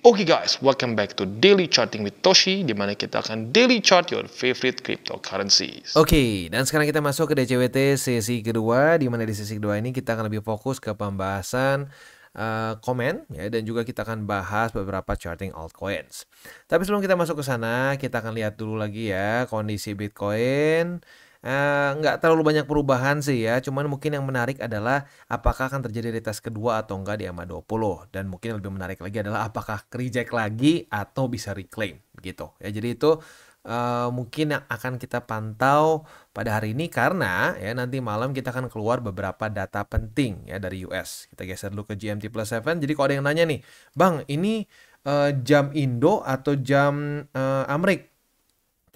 Oke guys, welcome back to Daily Charting with Toshi, di mana kita akan daily chart your favorite cryptocurrencies. Oke, dan sekarang kita masuk ke DCWT sesi kedua, di mana di sesi kedua ini kita akan lebih fokus ke pembahasan komen, ya, dan juga kita akan bahas beberapa charting altcoins. Tapi sebelum kita masuk ke sana, kita akan lihat dulu lagi ya kondisi Bitcoin. Nggak terlalu banyak perubahan sih ya, cuman mungkin yang menarik adalah apakah akan terjadi retest kedua atau enggak di EMA20, dan mungkin yang lebih menarik lagi adalah apakah reject lagi atau bisa reclaim gitu ya. Jadi itu mungkin yang akan kita pantau pada hari ini, karena ya nanti malam kita akan keluar beberapa data penting ya dari US. Kita geser dulu ke GMT plus 7. Jadi kalau ada yang nanya nih, Bang, ini jam Indo atau jam Amerik?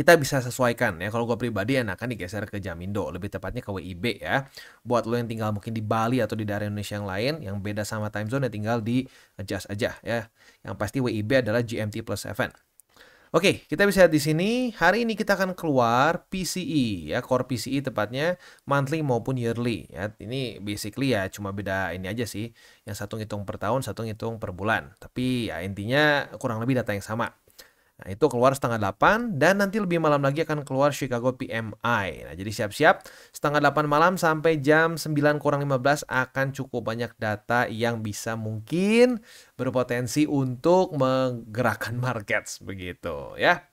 Kita bisa sesuaikan ya. Kalau gue pribadi enakan digeser ke jam Indo, lebih tepatnya ke WIB ya. Buat lo yang tinggal mungkin di Bali atau di daerah Indonesia yang lain yang beda sama time zone, ya tinggal di adjust aja ya. Yang pasti WIB adalah GMT plus 7. Oke, kita bisa lihat di sini hari ini kita akan keluar PCE ya, core PCE tepatnya monthly maupun yearly ya. Ini basically ya cuma beda ini aja sih. Yang satu ngitung per tahun, satu ngitung per bulan. Tapi ya intinya kurang lebih data yang sama. Nah, itu keluar setengah 8, dan nanti lebih malam lagi akan keluar Chicago PMI. Nah, jadi siap-siap setengah 8 malam sampai jam 9 kurang 15 akan cukup banyak data yang bisa mungkin berpotensi untuk menggerakkan markets begitu ya.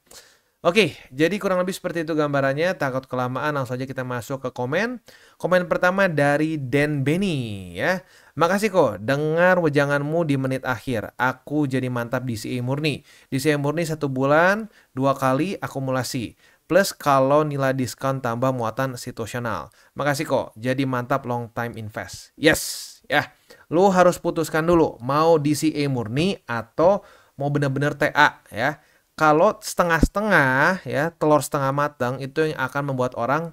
Oke, jadi kurang lebih seperti itu gambarannya. Takut kelamaan, langsung aja kita masuk ke komen. Komen pertama dari Dan Benny ya. Makasih kok, dengar wejanganmu di menit akhir. Aku jadi mantap DCA murni. DCA murni 1 bulan, 2 kali akumulasi. Plus kalau nilai diskon tambah muatan situasional. Makasih kok, jadi mantap long time invest. Yes, ya. Lu harus putuskan dulu, mau DCA murni atau mau bener-bener TA ya. Kalau setengah-setengah ya, telur setengah matang, itu yang akan membuat orang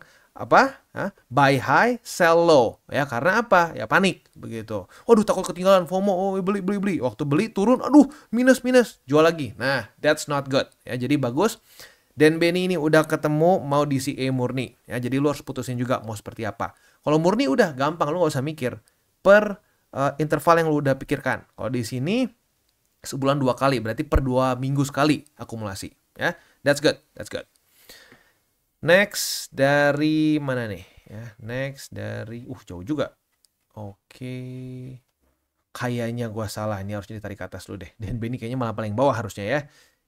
buy high, sell low ya. Karena apa? Ya panik begitu. Waduh, takut ketinggalan, FOMO, oh, beli. Waktu beli turun, aduh, minus, jual lagi. Nah, that's not good ya. Jadi bagus. Dan Benny ini udah ketemu mau DCA murni ya. Jadi lu harus putusin juga mau seperti apa. Kalau murni udah gampang, lu nggak usah mikir per interval yang lu udah pikirkan. Kalau di sini sebulan 2 kali, berarti per 2 minggu sekali akumulasi ya. That's good. Next dari mana nih ya? Next dari jauh juga. Oke. Kayaknya gua salah, ini harusnya ditarik ke atas dulu deh. Dan Benny kayaknya malah paling bawah harusnya ya.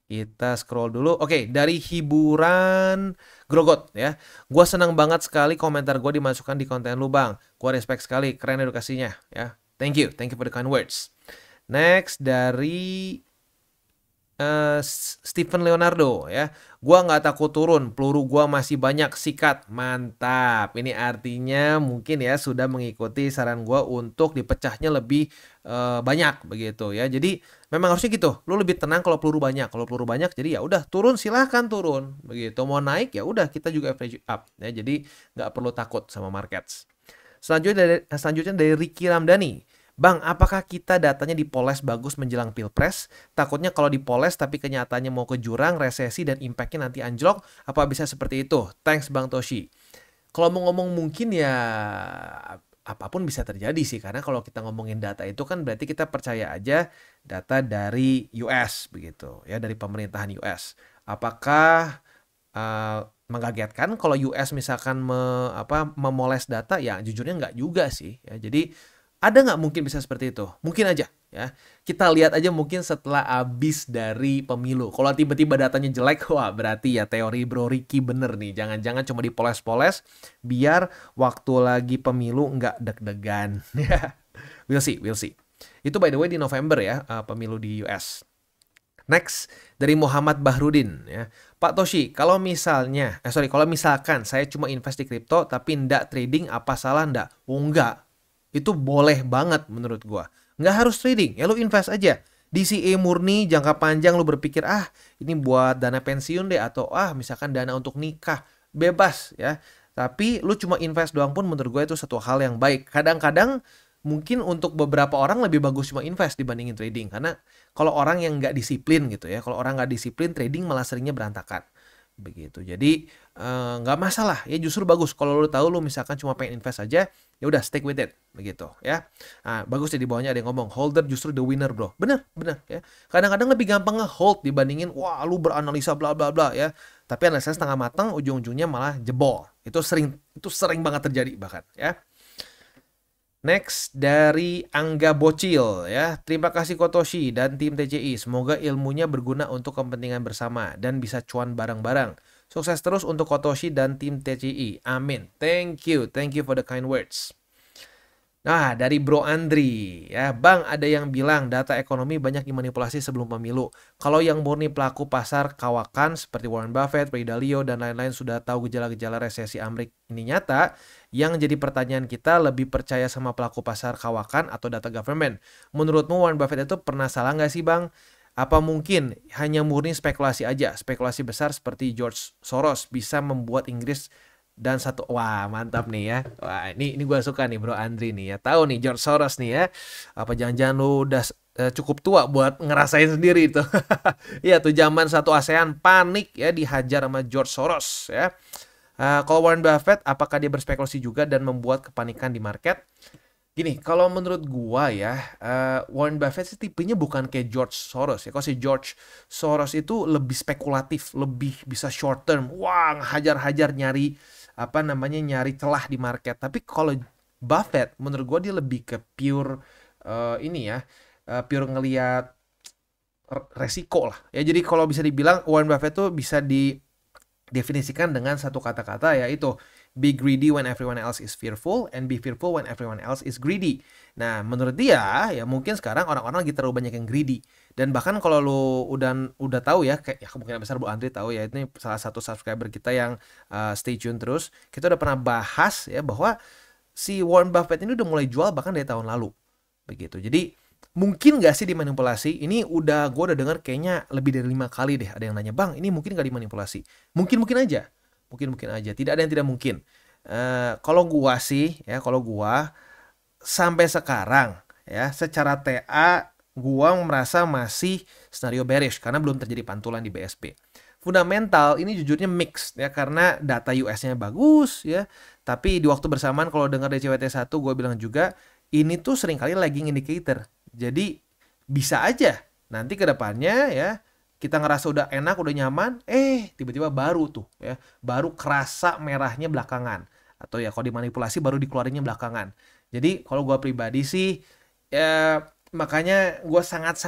Kita scroll dulu. Oke, dari hiburan Grogot ya. Gua senang banget sekali komentar gua dimasukkan di konten lu, Bang. Gua respect sekali, keren edukasinya ya. Thank you for the kind words. Next dari Stephen Leonardo ya. Gua nggak takut turun, peluru gua masih banyak, sikat. Mantap. Ini artinya mungkin ya sudah mengikuti saran gua untuk dipecahnya lebih banyak begitu ya. Jadi memang harusnya gitu. Lu lebih tenang kalau peluru banyak. Kalau peluru banyak jadi ya udah turun, silahkan turun begitu. Mau naik ya udah kita juga average up ya. Jadi nggak perlu takut sama markets. Selanjutnya dari Ricky Ramdhani. Bang, apakah kita datanya dipoles bagus menjelang pilpres? Takutnya kalau dipoles tapi kenyataannya mau ke jurang, resesi, dan impactnya nanti anjlok. Apa bisa seperti itu? Thanks Bang Toshi. Kalau mau ngomong mungkin ya apapun bisa terjadi sih. Karena kalau kita ngomongin data itu kan berarti kita percaya aja data dari US begitu ya, dari pemerintahan US. Apakah mengagetkan kalau US misalkan memoles data? Ya jujurnya nggak juga sih ya. Jadi ada nggak mungkin bisa seperti itu? Mungkin aja ya. Kita lihat aja mungkin setelah habis dari pemilu. Kalau tiba-tiba datanya jelek, wah berarti ya teori Bro Ricky bener nih. Jangan-jangan cuma dipoles-poles biar waktu lagi pemilu nggak deg-degan. We'll see. Itu by the way di November ya, pemilu di US. Next dari Muhammad Bahrudin ya. Pak Toshi, kalau misalkan saya cuma invest di kripto tapi ndak trading, apa salah ndak? Oh enggak. Itu boleh banget menurut gua. Nggak harus trading, ya lu invest aja. DCA murni jangka panjang, lu berpikir ini buat dana pensiun deh, atau misalkan dana untuk nikah. Bebas ya. Tapi lu cuma invest doang pun menurut gua itu satu hal yang baik. Kadang-kadang mungkin untuk beberapa orang lebih bagus cuma invest dibandingin trading. Karena kalau orang yang nggak disiplin gitu ya, kalau orang nggak disiplin, trading malah seringnya berantakan. begitu. Jadi nggak masalah ya, justru bagus kalau lu tahu lu misalkan cuma pengen invest aja, ya udah stick with it begitu ya. Nah, bagus ya di bawahnya ada yang ngomong holder justru the winner bro. Bener bener ya. Kadang-kadang lebih gampang nge-hold dibandingin wah lu beranalisa bla bla bla ya. Tapi analisa setengah matang ujung-ujungnya malah jebol. Itu sering banget terjadi bahkan ya. Next dari Angga Bocil ya. Terima kasih Kotoshi dan tim TCI. Semoga ilmunya berguna untuk kepentingan bersama dan bisa cuan bareng-bareng. Sukses terus untuk Kotoshi dan tim TCI. Amin. Thank you. Thank you for the kind words. Nah, dari Bro Andri, ya Bang, ada yang bilang data ekonomi banyak dimanipulasi sebelum pemilu. Kalau yang murni pelaku pasar kawakan seperti Warren Buffett, Ray Dalio, dan lain-lain sudah tahu gejala-gejala resesi Amerika ini nyata, yang jadi pertanyaan kita lebih percaya sama pelaku pasar kawakan atau data government. Menurutmu Warren Buffett itu pernah salah nggak sih Bang? Apa mungkin hanya murni spekulasi aja? Spekulasi besar seperti George Soros bisa membuat Inggris dan satu, wah mantap nih ya. Wah ini gue suka nih Bro Andri nih ya. Tahu nih George Soros nih ya. Apa jangan-jangan lu udah cukup tua buat ngerasain sendiri itu. Iya tuh zaman satu ASEAN panik ya dihajar sama George Soros ya. Kalau Warren Buffett apakah dia berspekulasi juga dan membuat kepanikan di market? Gini, kalau menurut gua ya, Warren Buffett sih tipenya bukan kayak George Soros ya. Kalau si George Soros itu lebih spekulatif, lebih bisa short term. Wah, hajar-hajar nyari nyari celah di market. Tapi kalau Buffett menurut gue dia lebih ke pure pure ngelihat resiko lah ya. Jadi kalau bisa dibilang Warren Buffett tuh bisa didefinisikan dengan satu kata-kata, yaitu be greedy when everyone else is fearful and be fearful when everyone else is greedy. Nah, menurut dia ya mungkin sekarang orang-orang lagi terlalu banyak yang greedy. Dan bahkan kalau lu udah tahu ya, kayak ya kemungkinan besar Bu Andri tahu ya, ini salah satu subscriber kita yang stay tune terus. Kita udah pernah bahas ya bahwa si Warren Buffett ini udah mulai jual bahkan dari tahun lalu. Begitu. Jadi mungkin nggak sih dimanipulasi? Gue udah dengar kayaknya lebih dari 5 kali deh ada yang nanya, Bang, ini mungkin nggak dimanipulasi? Mungkin aja. Mungkin aja. Tidak ada yang tidak mungkin. Kalau gua sampai sekarang ya secara TA gua merasa masih scenario bearish karena belum terjadi pantulan di BSP. Fundamental ini jujurnya mix ya karena data US-nya bagus ya, tapi di waktu bersamaan kalau dengar DCWT1 gue bilang juga ini tuh seringkali lagging indicator. Jadi bisa aja nanti ke depannya ya kita ngerasa udah enak, udah nyaman, tiba-tiba baru tuh ya, baru kerasa merahnya belakangan. Atau ya kalau dimanipulasi baru dikeluarinnya belakangan. Jadi kalau gue pribadi sih ya makanya gue sangat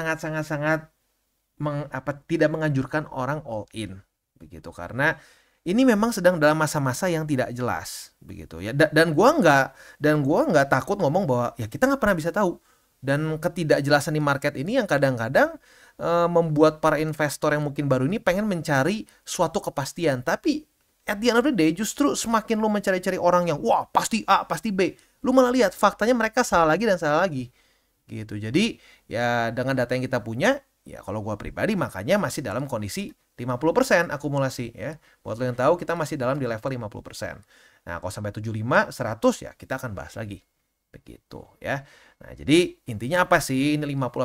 tidak menganjurkan orang all in begitu, karena ini memang sedang dalam masa-masa yang tidak jelas begitu ya. Dan gua nggak takut ngomong bahwa ya kita nggak pernah bisa tahu, dan ketidakjelasan di market ini yang kadang-kadang membuat para investor yang mungkin baru ini pengen mencari suatu kepastian, tapi at the end of the day justru semakin lu mencari-cari orang yang wah pasti A pasti B, lu malah lihat faktanya mereka salah lagi dan salah lagi gitu. Jadi ya dengan data yang kita punya ya, kalau gua pribadi makanya masih dalam kondisi 50% akumulasi ya. Buat lo yang tahu kita masih dalam di level 50%. Nah, kalau sampai 75, 100 ya kita akan bahas lagi. Begitu ya. Nah, jadi intinya apa sih ini 50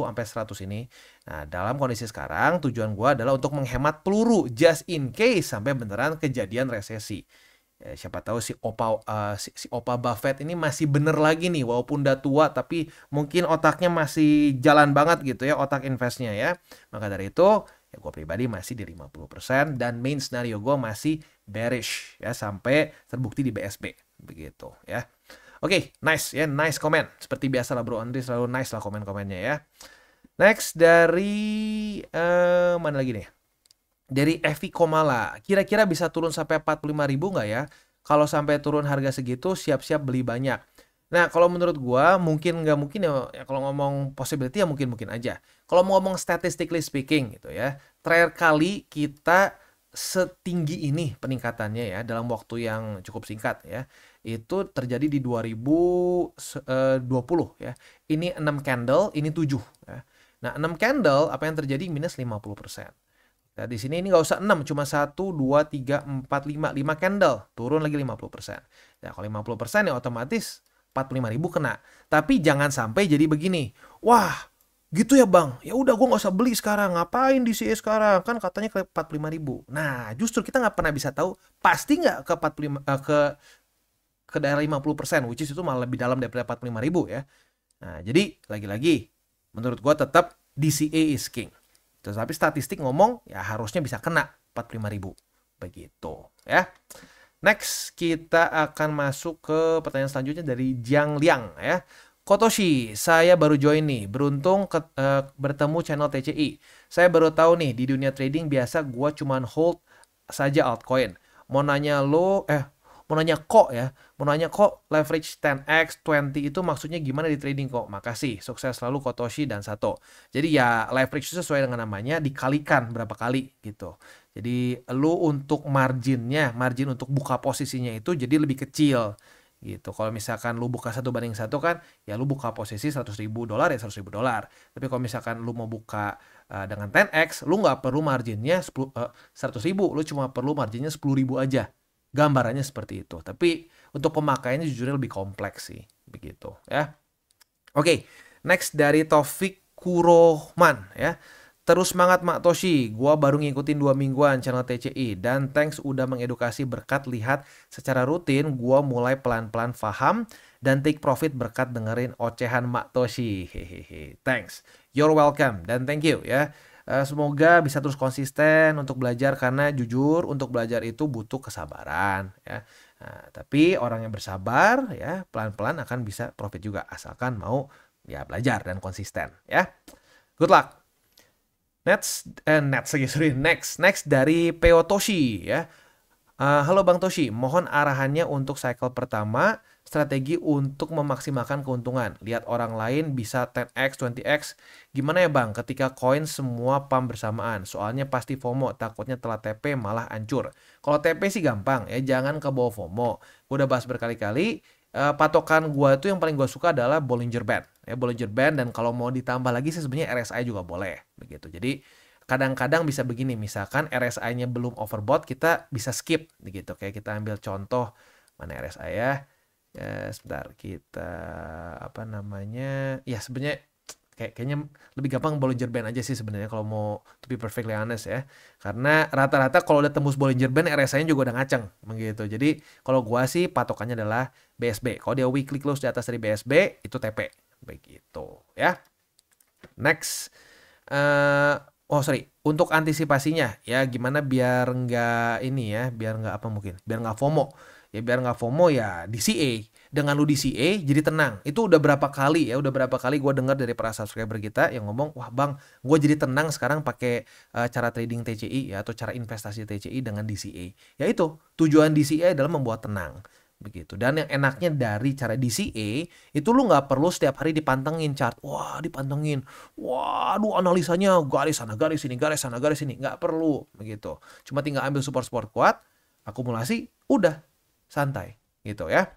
sampai 100 ini? Nah, dalam kondisi sekarang tujuan gua adalah untuk menghemat peluru just in case sampai beneran kejadian resesi. Ya, siapa tahu si Opa Buffett ini masih bener lagi nih, walaupun udah tua tapi mungkin otaknya masih jalan banget gitu ya, otak investnya ya. Maka dari itu ya gue pribadi masih di 50% dan main scenario gue masih bearish ya sampai terbukti di BSP begitu ya. Oke, nice ya, nice comment. Seperti biasa lah Bro Andri, selalu nice lah komen-komennya ya. Next dari mana lagi nih? Dari Evi Komala, kira-kira bisa turun sampai 45.000 nggak ya? Kalau sampai turun harga segitu, siap-siap beli banyak. Nah, kalau menurut gua mungkin nggak mungkin ya, kalau ngomong possibility ya mungkin aja. Kalau mau ngomong statistically speaking gitu ya, terakhir kali kita setinggi ini peningkatannya ya dalam waktu yang cukup singkat ya, itu terjadi di 2020 ya. Ini 6 candle, ini 7 ya. Nah, 6 candle apa yang terjadi minus 50%. Nah, di sini ini nggak usah 6, cuma 1, 2, 3, 4, 5 candle, turun lagi 50%. Nah, kalau 50% ya otomatis 45.000 kena. Tapi jangan sampai jadi begini. Wah, Gitu ya bang, ya udah gue nggak usah beli sekarang, ngapain DCA sekarang, kan katanya ke 45.000. Nah justru kita nggak pernah bisa tahu pasti nggak ke 45 ke daerah 50%, which is itu malah lebih dalam daripada 45.000 ya. Nah jadi lagi-lagi menurut gue tetap DCA is king. Tapi statistik ngomong ya harusnya bisa kena 45.000 begitu ya. Next kita akan masuk ke pertanyaan selanjutnya dari Jiang Liang ya. Kotoshi, saya baru join nih. Beruntung bertemu channel TCI. Saya baru tahu nih di dunia trading biasa gua cuman hold saja altcoin. Mau nanya mau nanya kok ya. Mau nanya kok leverage 10x, 20 itu maksudnya gimana di trading kok? Makasih. Sukses selalu Kotoshi dan Sato. Jadi ya leverage itu sesuai dengan namanya dikalikan berapa kali gitu. Jadi lu untuk margin untuk buka posisinya itu jadi lebih kecil gitu. Kalau misalkan lu buka 1:1 kan, ya lu buka posisi $100.000 ya $100.000. Tapi kalau misalkan lu mau buka dengan 10x, lu nggak perlu marginnya 100.000, lu cuma perlu marginnya 10.000 aja. Gambarannya seperti itu. Tapi untuk pemakaiannya jujurnya lebih kompleks sih, begitu ya. Oke, next dari Taufik Kurohman ya. Terus semangat Mak Toshi, gua baru ngikutin 2 mingguan channel TCI dan thanks udah mengedukasi berkat lihat secara rutin gua mulai pelan-pelan paham dan take profit berkat dengerin ocehan Mak Toshi. Hehehe. Thanks. You're welcome dan thank you ya. Semoga bisa terus konsisten untuk belajar karena jujur untuk belajar itu butuh kesabaran ya. Nah, tapi orang yang bersabar ya pelan-pelan akan bisa profit juga asalkan mau ya belajar dan konsisten ya. Good luck. Next dari Peo Toshi ya. Halo Bang Toshi, mohon arahannya untuk cycle pertama, strategi untuk memaksimalkan keuntungan. Lihat orang lain bisa 10x, 20x. Gimana ya Bang ketika koin semua pump bersamaan? Soalnya pasti FOMO, takutnya telat TP malah hancur. Kalau TP sih gampang ya, jangan ke bawah FOMO. Gue udah bahas berkali-kali. Patokan gue tuh yang paling gue suka adalah Bollinger Band ya, Bollinger Band, dan kalau mau ditambah lagi sih sebenarnya RSI juga boleh begitu. Jadi kadang-kadang bisa begini, misalkan RSI-nya belum overbought, kita bisa skip gitu. Kayak kita ambil contoh mana RSI ya, sebentar kita apa namanya ya, sebenarnya kayaknya lebih gampang Bollinger Band aja sih sebenarnya kalau mau to be perfectly honest ya. Karena rata-rata kalau udah tembus Bollinger Band RSI-nya juga udah ngaceng begitu. Jadi kalau gua sih patokannya adalah BSB. Kalau dia weekly close di atas dari BSB itu TP begitu ya. Next untuk antisipasinya ya gimana biar nggak ini ya, biar nggak FOMO. Ya biar nggak FOMO ya DCA. Dengan lu DCA jadi tenang. Itu udah berapa kali gue dengar dari para subscriber kita yang ngomong, wah bang, gue jadi tenang sekarang pakai cara trading TCI ya, atau cara investasi TCI dengan DCA. Ya itu tujuan DCA adalah membuat tenang begitu. Dan yang enaknya dari cara DCA itu lu nggak perlu setiap hari dipantengin chart. Wah dipantengin, waduh analisanya garis sana garis sini garis sana garis sini, nggak perlu begitu. Cuma tinggal ambil support kuat, akumulasi, udah santai gitu ya.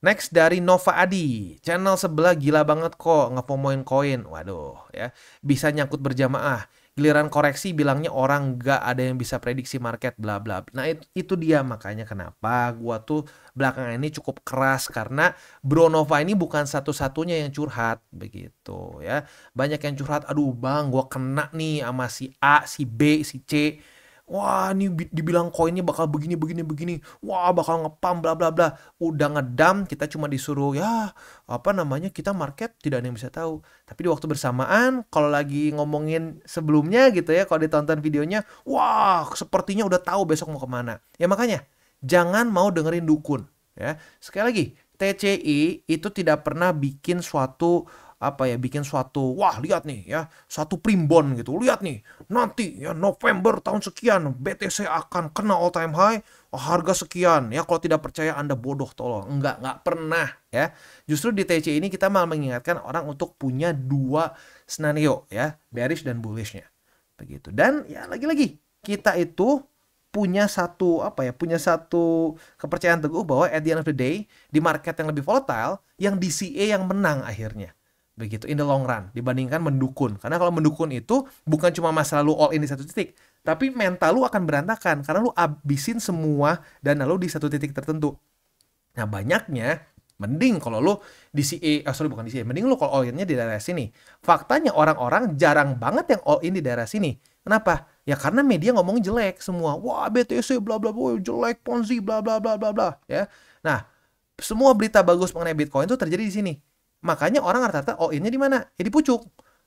Next dari Nova Adi, channel sebelah gila banget kok ngefomoin koin. Waduh ya, bisa nyangkut berjamaah. Giliran koreksi bilangnya orang nggak ada yang bisa prediksi market bla bla. Nah itu dia makanya kenapa gua tuh belakangan ini cukup keras, karena Bro Nova ini bukan satu-satunya yang curhat begitu ya. Banyak yang curhat, aduh bang gua kena nih sama si A, si B, si C. Wah ini dibilang koinnya bakal begini. Wah bakal ngepam bla bla bla. Udah ngedam, kita cuma disuruh ya apa namanya, kita market tidak ada yang bisa tahu. Tapi di waktu bersamaan kalau lagi ngomongin sebelumnya gitu ya, kalau ditonton videonya, wah sepertinya udah tahu besok mau kemana. Ya makanya jangan mau dengerin dukun ya. Sekali lagi, TCI itu tidak pernah bikin suatu wah lihat nih ya, satu primbon gitu, lihat nih nanti ya November tahun sekian BTC akan kena all time high harga sekian ya, kalau tidak percaya Anda bodoh tolong. Nggak pernah ya. Justru di TC ini kita malah mengingatkan orang untuk punya dua scenario ya, bearish dan bullishnya begitu. Dan ya lagi-lagi kita itu punya satu kepercayaan teguh bahwa at the end of the day di market yang lebih volatile, yang DCA yang menang akhirnya begitu in the long run dibandingkan mendukun. Karena kalau mendukun itu bukan cuma masalah lu all in di satu titik, tapi mental lu akan berantakan karena lu abisin semua dana lu di satu titik tertentu. Nah banyaknya Mending kalau lu DCA, sorry bukan DCA, mending lu kalau all in-nya di daerah sini. Faktanya orang-orang jarang banget yang all in di daerah sini. Kenapa? Ya karena media ngomong jelek semua. Wah, BTC bla bla bla jelek, Ponzi bla bla bla bla bla ya. Nah, semua berita bagus mengenai Bitcoin itu terjadi di sini. Makanya orang rata-rata all in-nya di mana? Ya di pucuk.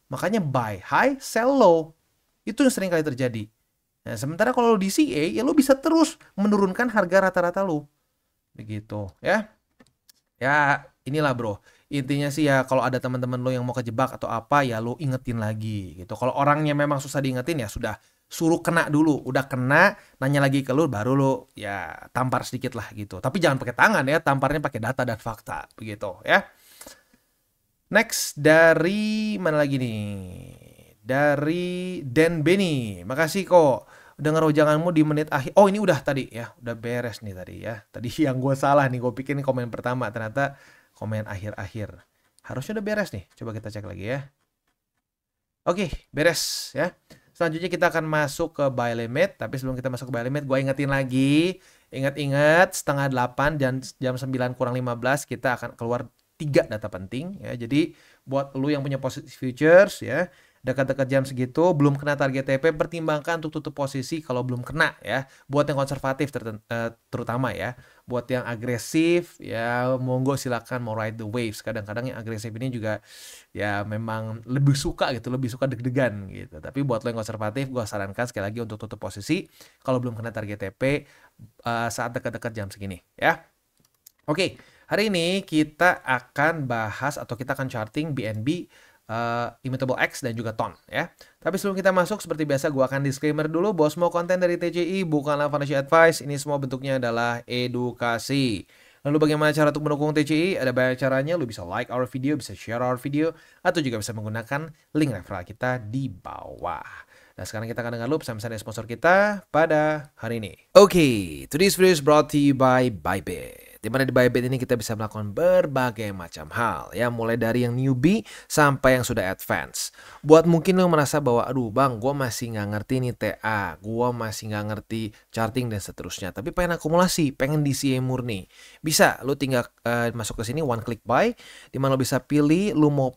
Makanya buy high, sell low. Itu yang sering kali terjadi. Nah, sementara kalau di CA, ya lu bisa terus menurunkan harga rata-rata lu. Begitu, ya. Ya, inilah bro. Intinya sih ya, kalau ada teman-teman lu yang mau kejebak atau apa, ya lu ingetin lagi gitu. Kalau orangnya memang susah diingetin, ya sudah. Suruh kena dulu. Udah kena, nanya lagi ke lu, baru lu ya tampar sedikit lah gitu. Tapi jangan pakai tangan ya, tamparnya pakai data dan fakta. Begitu, ya. Next, dari mana lagi nih? Dari Dan Benny. Makasih kok. Dengar ujanganmu di menit akhir. Oh, ini udah tadi ya. Udah beres nih tadi ya. Tadi yang gue salah nih. Gue pikir ini komen pertama. Ternyata komen akhir-akhir. Harusnya udah beres nih. Coba kita cek lagi ya. Oke, beres ya. Selanjutnya kita akan masuk ke buy limit. Tapi sebelum kita masuk ke buy limit, gue ingetin lagi. Ingat-ingat, 7:30 dan jam 9 kurang 15 kita akan keluar 3 data penting ya. Jadi buat lu yang punya posisi futures ya, dekat-dekat jam segitu belum kena target TP, pertimbangkan untuk tutup posisi kalau belum kena ya. Buat yang konservatif terutama ya. Buat yang agresif ya monggo silakan mau ride the waves. Kadang-kadang yang agresif ini juga ya memang lebih suka gitu, lebih suka deg-degan gitu. Tapi buat lo yang konservatif, gue sarankan sekali lagi untuk tutup posisi kalau belum kena target TP saat dekat-dekat jam segini ya. Oke, hari ini kita akan bahas atau kita akan charting BNB, Immutable X dan juga TON ya. Tapi sebelum kita masuk, seperti biasa gue akan disclaimer dulu bahwa semua konten dari TCI bukanlah financial advice. Ini semua bentuknya adalah edukasi. Lalu bagaimana cara untuk mendukung TCI? Ada banyak caranya. Lu bisa like our video, bisa share our video, atau juga bisa menggunakan link referral kita di bawah. Nah, sekarang kita akan dengar dulu pesan-pesan dari sponsor kita pada hari ini. Oke, today's video is brought to you by Bybit. Di mana di Bybit ini kita bisa melakukan berbagai macam hal ya, mulai dari yang newbie sampai yang sudah advance. Buat mungkin lo merasa bahwa aduh bang, gue masih nggak ngerti nih TA, gue masih nggak ngerti charting dan seterusnya, tapi pengen akumulasi, pengen DCA murni, bisa lo tinggal masuk ke sini one click buy, di mana lo bisa pilih lo mau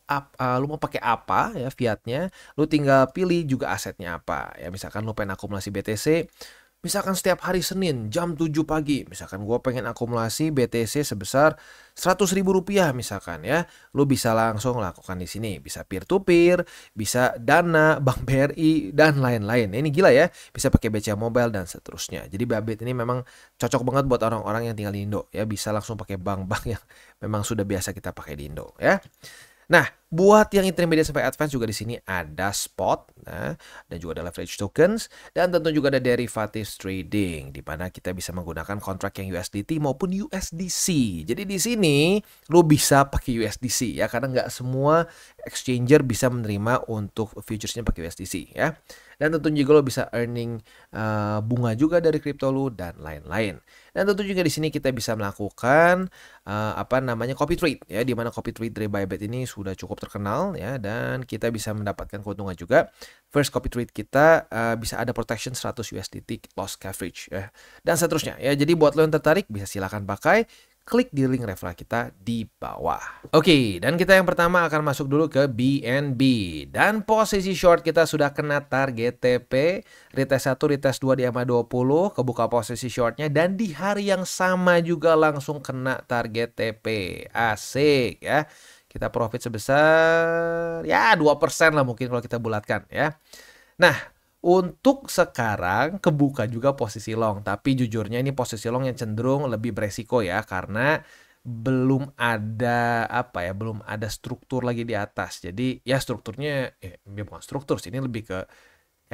pakai apa ya fiatnya, lo tinggal pilih juga asetnya apa ya. Misalkan lo pengen akumulasi BTC, misalkan setiap hari Senin jam 7 pagi, misalkan gue pengen akumulasi BTC sebesar 100.000 rupiah misalkan ya, lu bisa langsung lakukan di sini. Bisa peer to peer, bisa Dana, Bank BRI dan lain-lain. Ini gila ya, bisa pakai BCA Mobile dan seterusnya. Jadi Bybit ini memang cocok banget buat orang-orang yang tinggal di Indo ya, bisa langsung pakai bank-bank yang memang sudah biasa kita pakai di Indo ya. Nah, buat yang intermediate sampai advance juga di sini ada spot, nah, dan juga ada leverage tokens, dan tentu juga ada derivatives trading, di mana kita bisa menggunakan kontrak yang USDT maupun USDC. Jadi di sini lu bisa pakai USDC ya, karena nggak semua exchanger bisa menerima untuk futuresnya pakai USDC ya. Dan tentu juga lo bisa earning bunga juga dari kripto lu dan lain-lain. Dan tentu juga di sini kita bisa melakukan copy trade ya, di mana copy trade dari Bybit ini sudah cukup terkenal ya, dan kita bisa mendapatkan keuntungan juga. First copy trade kita bisa ada protection 100 USDT loss coverage ya, dan seterusnya ya. Jadi buat lo yang tertarik bisa silakan pakai. Klik di link referral kita di bawah. Oke, dan kita yang pertama akan masuk dulu ke BNB. Dan posisi short kita sudah kena target TP. Retest 1, retest 2 di EMA 20. Kebuka posisi shortnya. Dan di hari yang sama juga langsung kena target TP. Asik ya. Kita profit sebesar ya 2% lah mungkin kalau kita bulatkan ya. Nah, untuk sekarang kebuka juga posisi long, tapi jujurnya ini posisi long yang cenderung lebih beresiko ya, karena belum ada belum ada struktur lagi di atas. Jadi ya strukturnya bukan struktur sih, ini lebih ke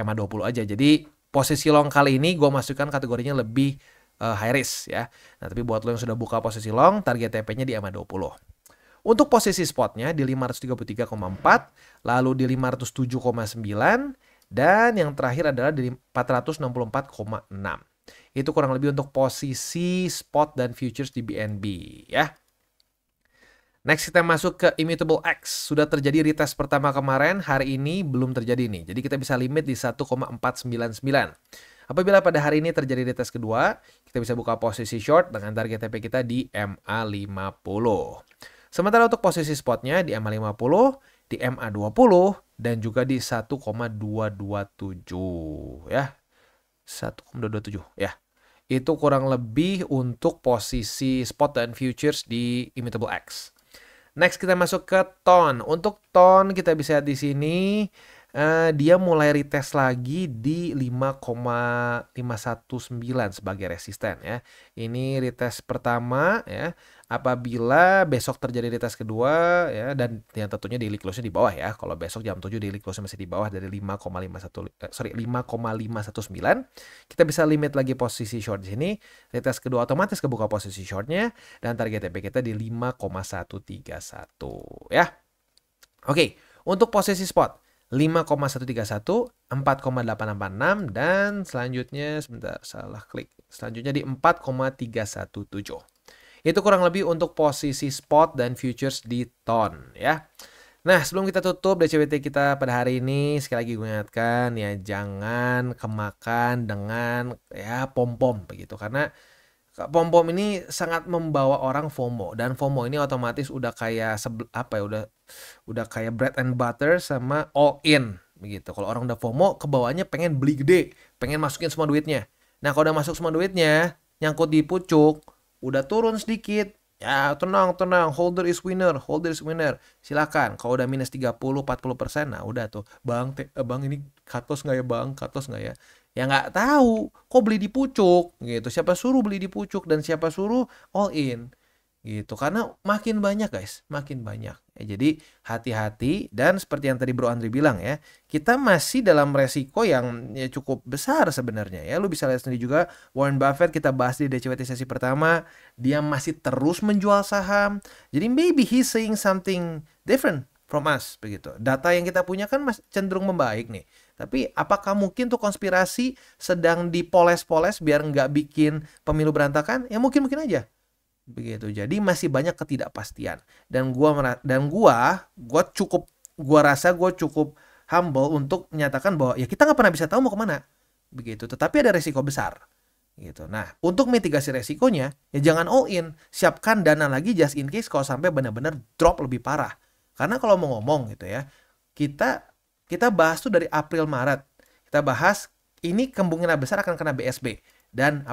EMA 20 aja. Jadi posisi long kali ini gue masukkan kategorinya lebih high risk ya. Nah, tapi buat lo yang sudah buka posisi long, target TP-nya di EMA 20. Untuk posisi spotnya di 533,4, lalu di 507,9, dan yang terakhir adalah di 464,6. Itu kurang lebih untuk posisi spot dan futures di BNB ya. Next kita masuk ke Immutable X. Sudah terjadi retest pertama kemarin, hari ini belum terjadi nih. Jadi kita bisa limit di 1,499. Apabila pada hari ini terjadi retest kedua, kita bisa buka posisi short dengan target TP kita di MA50. Sementara untuk posisi spotnya di MA50, di MA20, dan juga di 1,227 ya. 1,227 ya. Itu kurang lebih untuk posisi spot dan futures di Immutable X. Next kita masuk ke TON. Untuk TON kita bisa lihat di sini dia mulai retest lagi di 5,519 sebagai resisten ya. Ini retest pertama ya. Apabila besok terjadi retest kedua ya, dan yang tentunya daily close-nya di bawah ya. Kalau besok jam 7 daily close-nya masih di bawah dari 5,519, kita bisa limit lagi posisi short di sini. Retest kedua otomatis kebuka posisi shortnya dan target TP kita di 5,131 ya. Oke, untuk posisi spot 5,131, 4,886, dan selanjutnya sebentar salah klik. Selanjutnya di 4,317. Itu kurang lebih untuk posisi spot dan futures di TON ya. Nah, sebelum kita tutup DCWT kita pada hari ini, sekali lagi gue ingatkan ya, jangan kemakan dengan ya pom-pom begitu, karena pom-pom ini sangat membawa orang FOMO, dan FOMO ini otomatis udah kayak udah kayak bread and butter sama all in begitu. Kalau orang udah FOMO, kebawahnya pengen beli gede, pengen masukin semua duitnya. Nah, kalau udah masuk semua duitnya, nyangkut di pucuk, udah turun sedikit, ya tenang, holder is winner. Silakan. Kalau udah minus 30-40%, nah udah tuh, bang ini cut loss nggak ya bang, ya nggak tahu, kok beli di pucuk gitu, siapa suruh beli di pucuk dan siapa suruh all in gitu, karena makin banyak guys, makin banyak ya. Jadi hati-hati, dan seperti yang tadi Bro Andri bilang ya, kita masih dalam resiko yang ya cukup besar sebenarnya ya. Lu bisa lihat sendiri juga Warren Buffett, kita bahas di DCWT sesi pertama, dia masih terus menjual saham. Jadi maybe he's saying something different from us begitu. Data yang kita punya kan masih cenderung membaik nih. Tapi apakah mungkin tuh konspirasi sedang dipoles-poles biar nggak bikin pemilu berantakan? Ya mungkin aja. Begitu. Jadi masih banyak ketidakpastian. Dan gua rasa gue cukup humble untuk menyatakan bahwa ya kita nggak pernah bisa tahu mau kemana. Begitu. Tetapi ada resiko besar. Gitu. Nah, untuk mitigasi resikonya, ya jangan all in. Siapkan dana lagi just in case kalau sampai benar-benar drop lebih parah. Karena kalau mau ngomong gitu ya, kita bahas tuh dari April Maret. Kita bahas ini kemungkinan besar akan kena BSB. Dan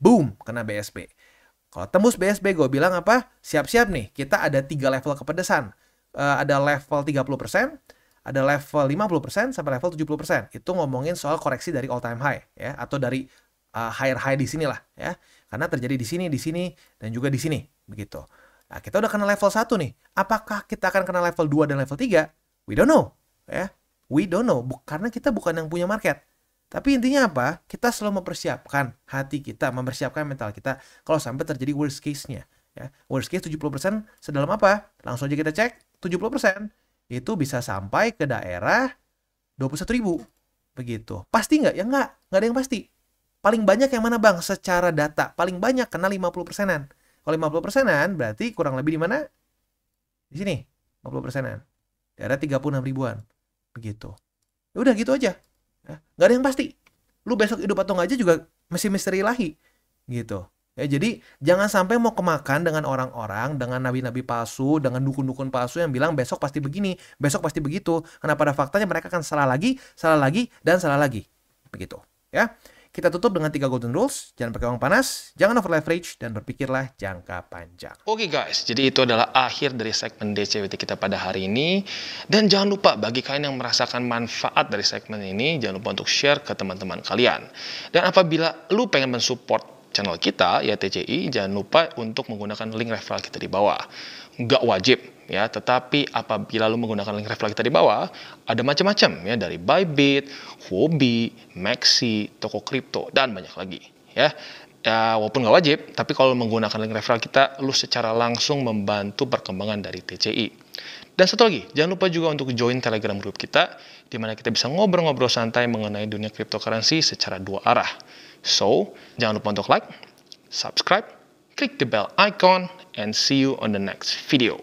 boom, kena BSB. Kalau tembus BSB, gue bilang siap-siap nih, kita ada 3 level kepedesan. Ada level 30%, ada level 50%, sampai level 70%. Itu ngomongin soal koreksi dari all time high ya, atau dari higher high di sini lah ya. Karena terjadi di sini, dan juga di sini begitu. Nah, kita udah kena level 1 nih. Apakah kita akan kena level 2 dan level 3? We don't know ya. We don't know, karena kita bukan yang punya market. Tapi intinya kita selalu mempersiapkan hati kita, mempersiapkan mental kita kalau sampai terjadi worst case-nya ya. Worst case 70% sedalam apa? Langsung aja kita cek, 70% itu bisa sampai ke daerah 21.000 begitu. Pasti nggak? Ya nggak ada yang pasti. Paling banyak yang mana bang? Secara data paling banyak kena 50%-an. Kalau 50%-an berarti kurang lebih di mana? Di sini 50%-an. Daerah 36 ribuan begitu. Ya udah gitu aja. Ya, gak ada yang pasti. Lu besok hidup atau nggak aja juga masih misteri ilahi gitu. Ya, jadi jangan sampai mau kemakan dengan orang-orang, dengan nabi-nabi palsu, dengan dukun-dukun palsu yang bilang besok pasti begini, besok pasti begitu. Karena pada faktanya mereka akan salah lagi, dan salah lagi. Begitu. Ya. Kita tutup dengan 3 golden rules. Jangan pakai uang panas, jangan over leverage, dan berpikirlah jangka panjang. Oke guys, jadi itu adalah akhir dari segmen DCWT kita pada hari ini. Dan jangan lupa bagi kalian yang merasakan manfaat dari segmen ini, jangan lupa untuk share ke teman-teman kalian. Dan apabila lu pengen mensupport channel kita, ya TCI, jangan lupa untuk menggunakan link referral kita di bawah. Nggak wajib ya, tetapi apabila lu menggunakan link referral kita di bawah, ada macam-macam ya, dari Bybit, Huobi, Maxi, toko kripto, dan banyak lagi ya. Ya, walaupun nggak wajib, tapi kalau menggunakan link referral kita, lu secara langsung membantu perkembangan dari TCI. Dan satu lagi, jangan lupa juga untuk join Telegram group kita, di mana kita bisa ngobrol-ngobrol santai mengenai dunia cryptocurrency secara 2 arah. So, jangan lupa untuk like, subscribe, click the bell icon, and see you on the next video.